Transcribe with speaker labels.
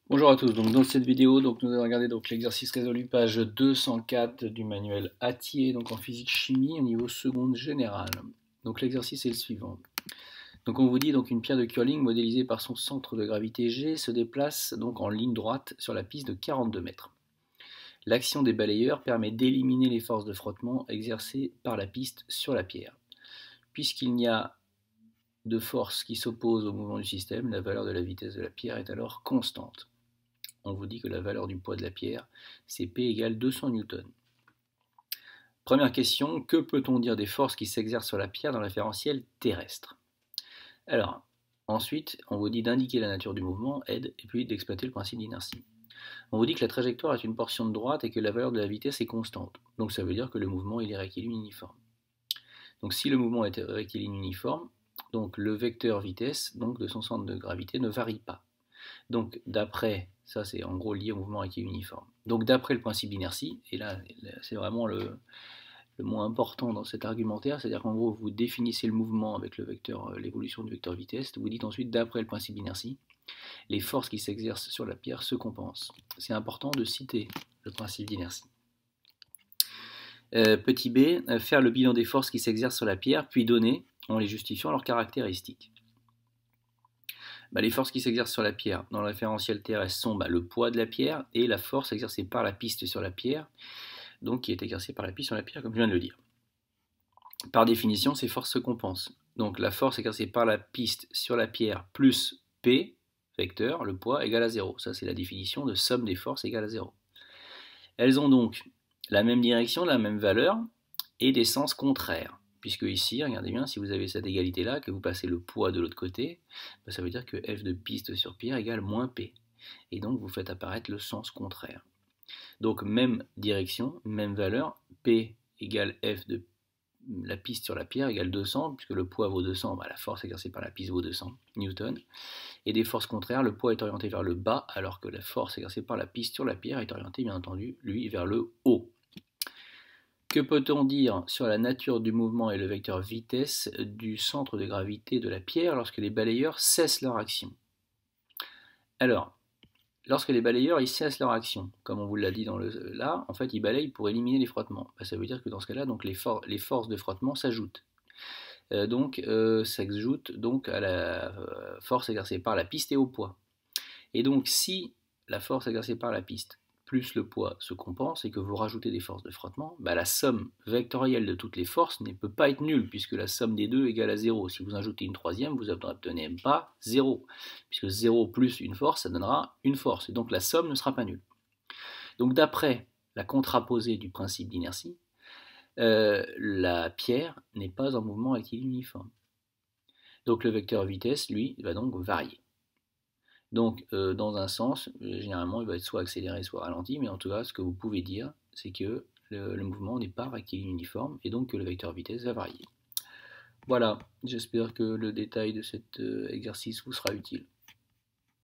Speaker 1: Bonjour à tous, donc dans cette vidéo nous allons regarder l'exercice résolu page 204 du manuel Attier donc en physique-chimie au niveau seconde générale. Donc l'exercice est le suivant. Donc on vous dit une pierre de curling modélisée par son centre de gravité G se déplace donc en ligne droite sur la piste de 42 mètres. L'action des balayeurs permet d'éliminer les forces de frottement exercées par la piste sur la pierre. Puisqu'il n'y a de force qui s'oppose au mouvement du système, la valeur de la vitesse de la pierre est alors constante. On vous dit que la valeur du poids de la pierre, c'est P égale 200 newtons. Première question, que peut-on dire des forces qui s'exercent sur la pierre dans le référentiel terrestre? Alors, ensuite, on vous dit d'indiquer la nature du mouvement, aide, et puis d'exploiter le principe d'inertie. On vous dit que la trajectoire est une portion de droite et que la valeur de la vitesse est constante. Donc ça veut dire que le mouvement il est rectiligne uniforme. Donc si le mouvement est rectiligne uniforme, donc le vecteur vitesse de son centre de gravité ne varie pas. Donc d'après, ça c'est en gros lié au mouvement rectiligne uniforme. Donc d'après le principe d'inertie, et là c'est vraiment le mot important dans cet argumentaire, c'est-à-dire qu'en gros vous définissez le mouvement avec le vecteur, l'évolution du vecteur vitesse, vous dites ensuite d'après le principe d'inertie, les forces qui s'exercent sur la pierre se compensent. C'est important de citer le principe d'inertie. Petit b, faire le bilan des forces qui s'exercent sur la pierre, puis donner, en les justifiant, leurs caractéristiques. Les forces qui s'exercent sur la pierre dans le référentiel terrestre sont le poids de la pierre et la force exercée par la piste sur la pierre, donc qui est exercée par la piste sur la pierre, comme je viens de le dire. Par définition, ces forces se compensent. Donc la force exercée par la piste sur la pierre plus P, vecteur, le poids, égale à 0. Ça, c'est la définition de somme des forces égale à 0. Elles ont donc la même direction, la même valeur, et des sens contraires. Puisque ici, regardez bien, si vous avez cette égalité-là, que vous passez le poids de l'autre côté, ça veut dire que F de piste sur pierre égale moins P. Et donc vous faites apparaître le sens contraire. Donc même direction, même valeur, P égale F de la piste sur la pierre égale 200, puisque le poids vaut 200, la force exercée par la piste vaut 200 newtons. Et des forces contraires, le poids est orienté vers le bas, alors que la force exercée par la piste sur la pierre est orientée, bien entendu, lui, vers le haut. Que peut-on dire sur la nature du mouvement et le vecteur vitesse du centre de gravité de la pierre lorsque les balayeurs cessent leur action? Alors, lorsque les balayeurs ils cessent leur action, comme on vous l'a dit là, en fait ils balayent pour éliminer les frottements. Ça veut dire que dans ce cas-là, les forces de frottement s'ajoutent. S'ajoute donc à la force exercée par la piste et au poids. Et donc si la force exercée par la piste plus le poids se compense et que vous rajoutez des forces de frottement, la somme vectorielle de toutes les forces ne peut pas être nulle puisque la somme des deux égale à 0. Si vous ajoutez une troisième, vous n'obtenez pas 0, puisque 0 plus une force, ça donnera une force, et donc la somme ne sera pas nulle. Donc d'après la contraposée du principe d'inertie, la pierre n'est pas en mouvement rectiligne uniforme. Donc le vecteur vitesse, lui, va donc varier. Donc, dans un sens, généralement, il va être soit accéléré, soit ralenti, mais en tout cas, ce que vous pouvez dire, c'est que le mouvement n'est pas rectiligne uniforme, et donc que le vecteur vitesse va varier. Voilà, j'espère que le détail de cet exercice vous sera utile.